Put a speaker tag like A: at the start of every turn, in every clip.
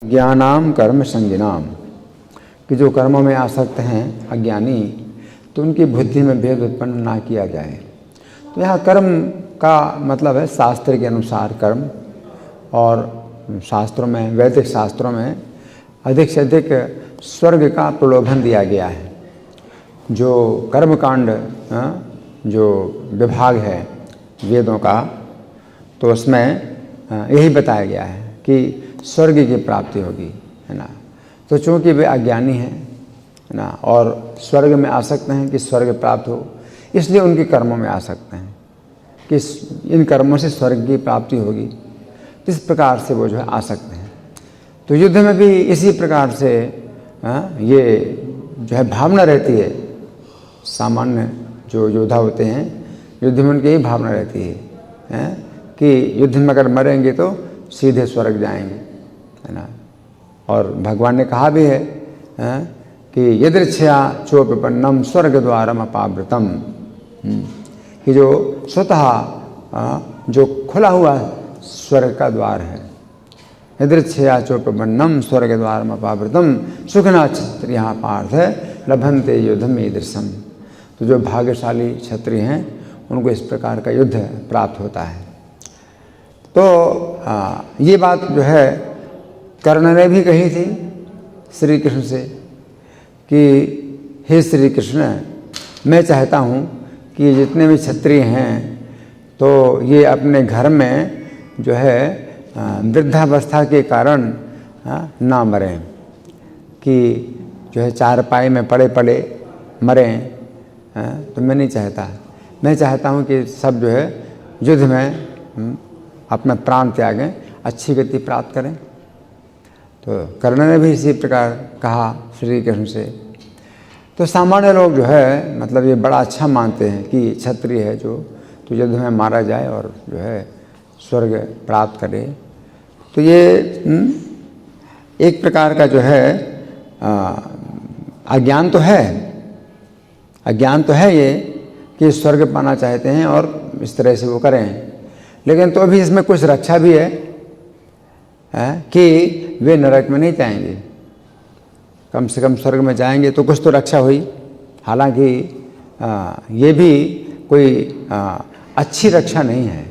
A: ज्ञानाम कर्म संगिनाम कि जो कर्मों में आसक्त हैं अज्ञानी, तो उनकी बुद्धि में भेद उत्पन्न ना किया जाए। तो यहाँ कर्म का मतलब है शास्त्र के अनुसार कर्म, और शास्त्रों में, वैदिक शास्त्रों में अधिक से अधिक स्वर्ग का प्रलोभन दिया गया है। जो कर्मकांड जो विभाग है वेदों का, तो उसमें यही बताया गया है कि स्वर्ग की प्राप्ति होगी, है ना। तो चूँकि वे अज्ञानी हैं, है ना, और स्वर्ग में आसक्त हैं कि स्वर्ग प्राप्त हो, इसलिए उनके कर्मों में आ सकते हैं कि इन कर्मों से स्वर्ग की प्राप्ति होगी। इस प्रकार से वो जो है आ सकते हैं। तो युद्ध में भी इसी प्रकार से ये जो है भावना रहती है। सामान्य जो योद्धा होते हैं, युद्ध में उनकी यही भावना रहती है कि युद्ध में अगर मरेंगे तो सीधे स्वर्ग जाएंगे, है ना। और भगवान ने कहा भी है कि यदृच्छया चोपपन्नम स्वर्ग द्वारम अपावृतम, कि जो स्वतः जो खुला हुआ स्वर्ग का द्वार है, यदृच्छया चोपपन्नम स्वर्ग द्वारम अपावृतम सुखना क्षत्रियः पार्थ लभन्ते युद्धम ईदृशम। तो जो भाग्यशाली क्षत्रिय हैं उनको इस प्रकार का युद्ध प्राप्त होता है। तो ये बात जो है कर्ण ने भी कही थी श्री कृष्ण से कि हे श्री कृष्ण, मैं चाहता हूँ कि जितने भी क्षत्रिय हैं तो ये अपने घर में जो है वृद्धावस्था के कारण ना मरें, कि जो है चारपाई में पड़े पड़े मरें। तो मैं नहीं चाहता। मैं चाहता हूँ कि सब जो है युद्ध में अपना प्राण त्यागें, अच्छी गति प्राप्त करें। तो कर्ण ने भी इसी प्रकार कहा श्री कृष्ण से। तो सामान्य लोग जो है मतलब ये बड़ा अच्छा मानते हैं कि क्षत्रिय है जो तो युद्ध में मारा जाए और जो है स्वर्ग प्राप्त करे। तो ये एक प्रकार का जो है अज्ञान तो है, अज्ञान तो है ये कि स्वर्ग पाना चाहते हैं और इस तरह से वो करें। लेकिन तो भी इसमें कुछ रक्षा भी है कि वे नरक में नहीं जाएंगे, कम से कम स्वर्ग में जाएंगे तो कुछ तो रक्षा हुई। हालांकि ये भी कोई अच्छी रक्षा नहीं है।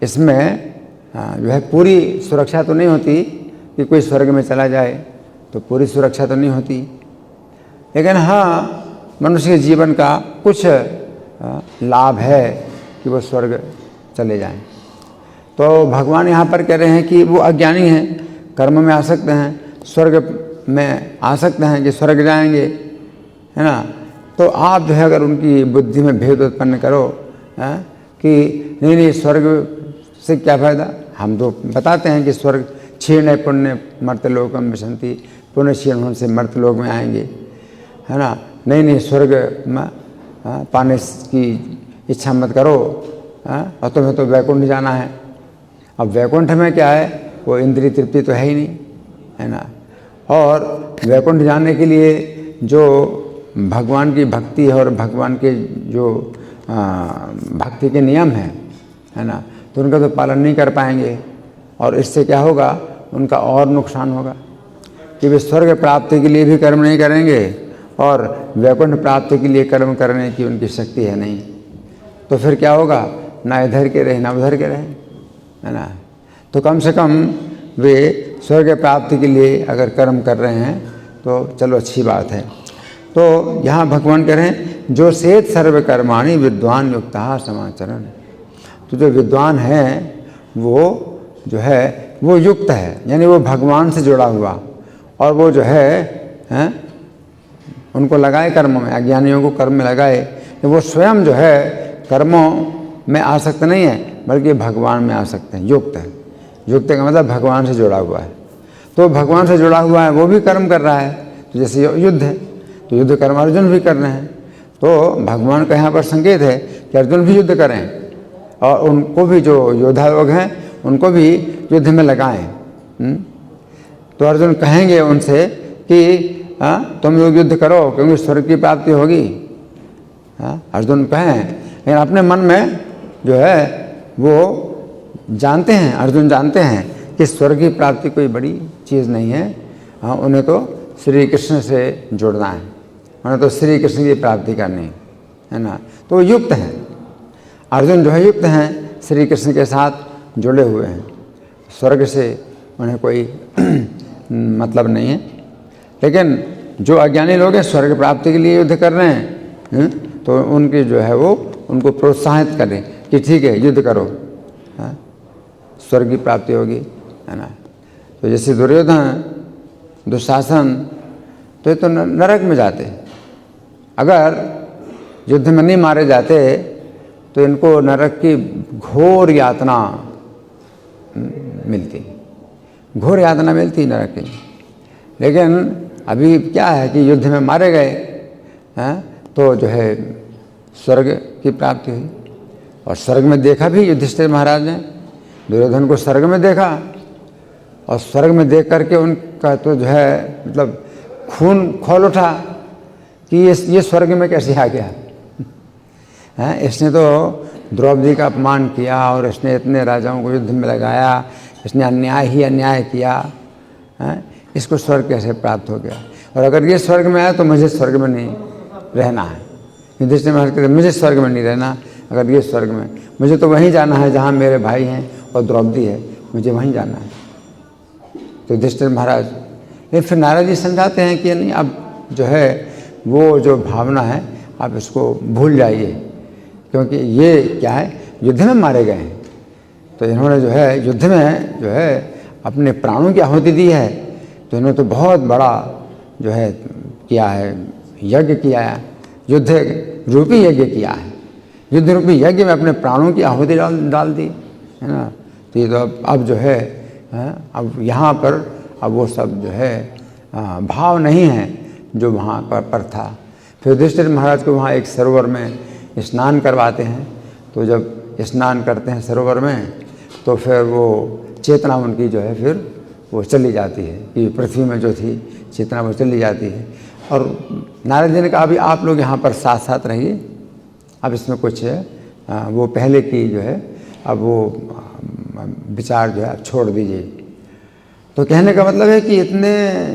A: इसमें जो है पूरी सुरक्षा तो नहीं होती कि कोई स्वर्ग में चला जाए, तो पूरी सुरक्षा तो नहीं होती। लेकिन हाँ, मनुष्य के जीवन का कुछ लाभ है कि वो स्वर्ग चले जाएं। तो भगवान यहाँ पर कह रहे हैं कि वो अज्ञानी हैं, कर्म में आ सकते हैं, स्वर्ग में आ सकते हैं कि स्वर्ग जाएंगे, है ना। तो आप जो है अगर उनकी बुद्धि में भेद उत्पन्न करो कि नहीं स्वर्ग से क्या फ़ायदा। हम तो बताते हैं कि स्वर्ग क्षीण पुण्य मर्त्यलोकम विशन्ति, पुण्य क्षीण होने से मर्त्यलोक में आएंगे, है ना। नहीं स्वर्ग में पाने की इच्छा मत करो, और तुम्हें तो वैकुंठ जाना है। अब वैकुंठ में क्या है, वो इंद्रिय तृप्ति तो है ही नहीं, है ना। और वैकुंठ जाने के लिए जो भगवान की भक्ति है और भगवान के जो भक्ति के नियम है ना, तो उनका तो पालन नहीं कर पाएंगे। और इससे क्या होगा, उनका और नुकसान होगा कि वे स्वर्ग प्राप्ति के लिए भी कर्म नहीं करेंगे और वैकुंठ प्राप्ति के लिए कर्म करने की उनकी शक्ति है नहीं। तो फिर क्या होगा, ना इधर के रहे ना उधर के रहे, है ना। तो कम से कम वे स्वर्ग प्राप्ति के लिए अगर कर्म कर रहे हैं तो चलो अच्छी बात है। तो यहाँ भगवान कह रहे हैं जो सेत सर्व कर्माणि विद्वान युक्ता समाचरण। तो जो विद्वान है वो जो है वो युक्त है, यानी वो भगवान से जुड़ा हुआ, और वो जो है उनको लगाए कर्मों में, अज्ञानियों को कर्म में लगाए। तो वो स्वयं जो है कर्मों में आसक्त नहीं है, बल्कि भगवान में आसक्त है, युक्त है। युक्त का मतलब भगवान से जुड़ा हुआ है। तो भगवान से जुड़ा हुआ है, वो भी कर्म कर रहा है। तो जैसे युद्ध है, तो युद्ध कर्म अर्जुन भी कर रहे हैं। तो भगवान का यहाँ पर संकेत है कि अर्जुन भी युद्ध करें, और उनको भी जो योद्धा लोग हैं उनको भी युद्ध में लगाएं। तो अर्जुन कहेंगे उनसे कि तुम लोग युद्ध करो क्योंकि स्वर्ग की प्राप्ति होगी। अर्जुन कहें, लेकिन अपने मन में जो है वो जानते हैं, अर्जुन जानते हैं कि स्वर्ग की प्राप्ति कोई बड़ी चीज़ नहीं है। हाँ, उन्हें तो श्री कृष्ण से जुड़ना है, उन्हें तो श्री कृष्ण की प्राप्ति करनी है ना। तो युक्त हैं, अर्जुन जो है युक्त हैं, श्री कृष्ण के साथ जुड़े हुए हैं, स्वर्ग से उन्हें कोई मतलब नहीं है। लेकिन जो अज्ञानी लोग हैं स्वर्ग प्राप्ति के लिए युद्ध कर रहे हैं, तो उनकी जो है वो उनको प्रोत्साहित करें कि ठीक है युद्ध करो, स्वर्ग की प्राप्ति होगी, है ना। तो जैसे दुर्योधन, दुशासन, तो ये तो नरक में जाते, अगर युद्ध में नहीं मारे जाते तो इनको नरक की घोर यातना मिलती, घोर यातना मिलती नरक की। लेकिन अभी क्या है कि युद्ध में मारे गए हैं तो जो है स्वर्ग की प्राप्ति हुई। और स्वर्ग में देखा भी युधिष्ठिर महाराज ने, दुर्योधन को स्वर्ग में देखा, और स्वर्ग में देख करके उनका तो जो है मतलब खून खौल उठा कि ये स्वर्ग में कैसे आ गया है। इसने तो द्रौपदी का अपमान किया और इसने इतने राजाओं को युद्ध में लगाया, इसने अन्याय ही अन्याय किया है, इसको स्वर्ग कैसे प्राप्त हो गया। और अगर ये स्वर्ग में आया तो मुझे स्वर्ग में नहीं रहना है। युधिष्ठिर महाराज कहते मुझे स्वर्ग में नहीं रहना, अगर ये स्वर्ग में, मुझे तो वहीं जाना है जहाँ मेरे भाई हैं और द्रौपदी है, मुझे वहीं जाना है। तो युधिष्ठिर महाराज ये फिर नारद जी समझाते हैं कि नहीं, अब जो है वो जो भावना है आप इसको भूल जाइए, क्योंकि ये क्या है युद्ध में मारे गए हैं। तो इन्होंने जो है युद्ध में जो है अपने प्राणों की आहुति दी है, तो इन्होंने तो बहुत बड़ा जो है किया है, यज्ञ किया है, युद्ध रूपी यज्ञ किया है, युद्ध रूपी यज्ञ में अपने प्राणों की आहुति डाल दी, है ना। तो ये तो अब जो है अब यहाँ पर अब वो सब जो है भाव नहीं है जो वहाँ पर था। फिर युधिष्ठिर महाराज को वहाँ एक सरोवर में स्नान करवाते हैं, तो जब स्नान करते हैं सरोवर में तो फिर वो चेतना उनकी जो है फिर वो चली जाती है, कि पृथ्वी में जो थी चेतना वो चली जाती है। और नारद जी ने कहा अभी आप लोग यहाँ पर साथ साथ रहिए, अब इसमें कुछ वो पहले की जो है अब वो विचार जो है आप छोड़ दीजिए। तो कहने का मतलब है कि इतने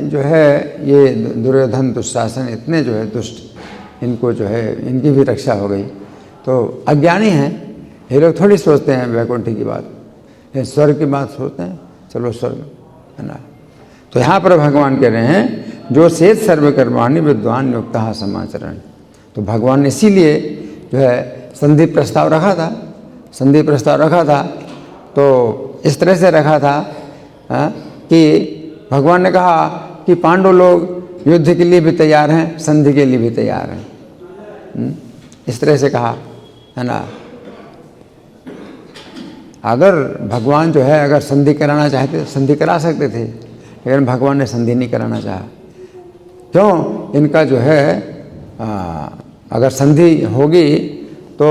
A: जो है ये दुर्योधन दुशासन इतने जो है दुष्ट, इनको जो है इनकी भी रक्षा हो गई। तो अज्ञानी हैं ये लोग, थोड़ी सोचते हैं वैकुंठी की बात, स्वर्ग की बात सोचते हैं, चलो स्वर्ग, है ना। तो यहाँ पर भगवान कह रहे हैं जो सेत सर्वकर्माणि विद्वान युक्तः समाचरण। तो भगवान ने इसीलिए जो है संधि प्रस्ताव रखा था, संधि प्रस्ताव रखा था। तो इस तरह से रखा था कि भगवान ने कहा कि पांडव लोग युद्ध के लिए भी तैयार हैं, संधि के लिए भी तैयार हैं, इस तरह से कहा, है ना। अगर भगवान जो है अगर संधि कराना चाहते तो संधि करा सकते थे, लेकिन भगवान ने संधि नहीं कराना चाहा। क्यों? इनका जो है अगर संधि होगी तो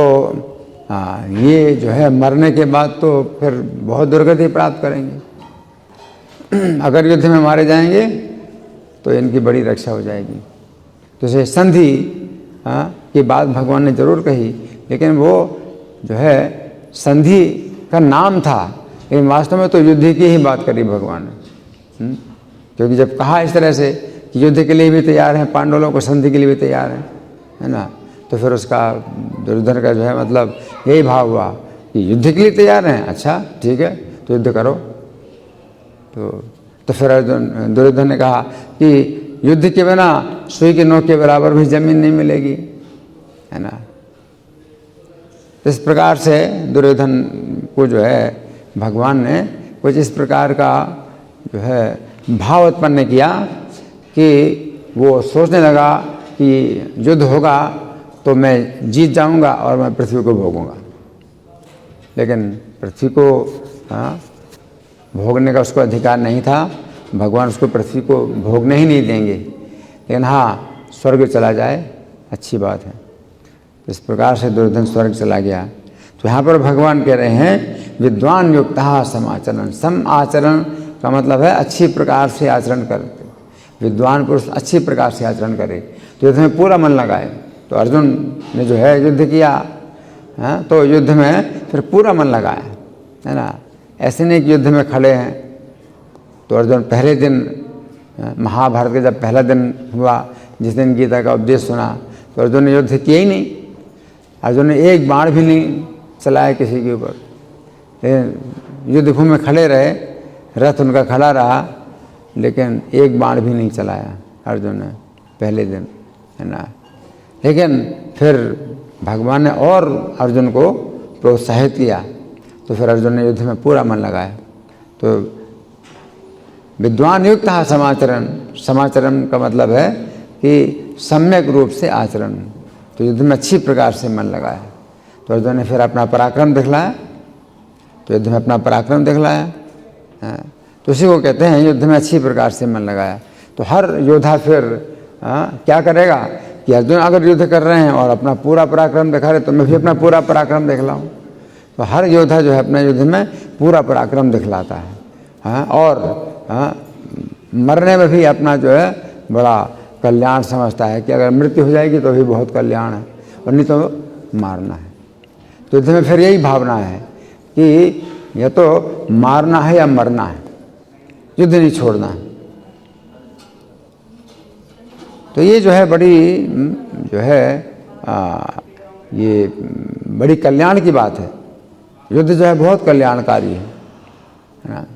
A: ये जो है मरने के बाद तो फिर बहुत दुर्गति प्राप्त करेंगे। अगर युद्ध में मारे जाएंगे तो इनकी बड़ी रक्षा हो जाएगी। तो इसे संधि की बात भगवान ने जरूर कही, लेकिन वो जो है संधि का नाम था, लेकिन वास्तव में तो युद्ध की ही बात करी भगवान ने। क्योंकि जब कहा इस तरह से कि युद्ध के लिए भी तैयार हैं, पांडवों को संधि के लिए भी तैयार हैं, है ना, तो फिर उसका दुर्योधन का जो है मतलब यही भाव हुआ कि युद्ध के लिए तैयार हैं, अच्छा ठीक है तो युद्ध करो। तो फिर दुर्योधन ने कहा कि युद्ध के बिना सुई की नोक के बराबर भी जमीन नहीं मिलेगी, है ना। इस प्रकार से दुर्योधन को जो है भगवान ने कुछ इस प्रकार का जो है भाव उत्पन्न किया कि वो सोचने लगा कि युद्ध होगा तो मैं जीत जाऊंगा और मैं पृथ्वी को भोगूंगा। लेकिन पृथ्वी को भोगने का उसको अधिकार नहीं था, भगवान उसको पृथ्वी को भोगने ही नहीं देंगे। लेकिन हाँ, स्वर्ग चला जाए अच्छी बात है। इस प्रकार से दुर्योधन स्वर्ग चला गया। तो यहाँ पर भगवान कह रहे हैं विद्वान युक्तः समाचरण। सम आचरण का मतलब है अच्छी प्रकार से आचरण करते, विद्वान पुरुष अच्छी प्रकार से आचरण करे, तो युद्ध में पूरा मन लगाए। तो अर्जुन ने जो है युद्ध किया, तो युद्ध में फिर पूरा मन लगाया, है ना। ऐसे नहीं कि युद्ध में खड़े हैं, तो अर्जुन पहले दिन महाभारत का जब पहला दिन हुआ, जिस दिन गीता का उपदेश सुना, तो अर्जुन ने युद्ध किया ही नहीं। अर्जुन ने एक बाण भी नहीं चलाया किसी के ऊपर। युद्ध भूमि में खड़े रहे, रथ उनका खड़ा रहा, लेकिन एक बाण भी नहीं चलाया अर्जुन ने पहले दिन, है ना। लेकिन फिर भगवान ने और अर्जुन को प्रोत्साहित किया, तो फिर अर्जुन ने युद्ध में पूरा मन लगाया। तो विद्वान युक्त समाचरण, समाचरण का मतलब है कि सम्यक रूप से आचरण। तो युद्ध में अच्छी प्रकार से मन लगाया। तो अर्जुन ने फिर अपना पराक्रम दिखलाया, तो युद्ध में अपना पराक्रम दिखलाया। तो उसी को कहते हैं युद्ध में अच्छी प्रकार से मन लगाया। तो हर योद्धा फिर क्या करेगा कि अर्जुन अगर युद्ध कर रहे हैं और अपना पूरा पराक्रम दिखा रहे, तो मैं भी अपना पूरा पराक्रम दिखलाऊं। तो हर योद्धा जो है अपने युद्ध में पूरा पराक्रम दिखलाता है। और मरने में भी अपना जो है बड़ा कल्याण समझता है कि अगर मृत्यु हो जाएगी तो भी बहुत कल्याण है, और नहीं तो मारना है। तो युद्ध में फिर यही भावना है कि या तो मारना है या मरना है, युद्ध नहीं छोड़ना है। तो ये जो है बड़ी जो है ये बड़ी कल्याण की बात है। युद्ध जो है बहुत कल्याणकारी है ना।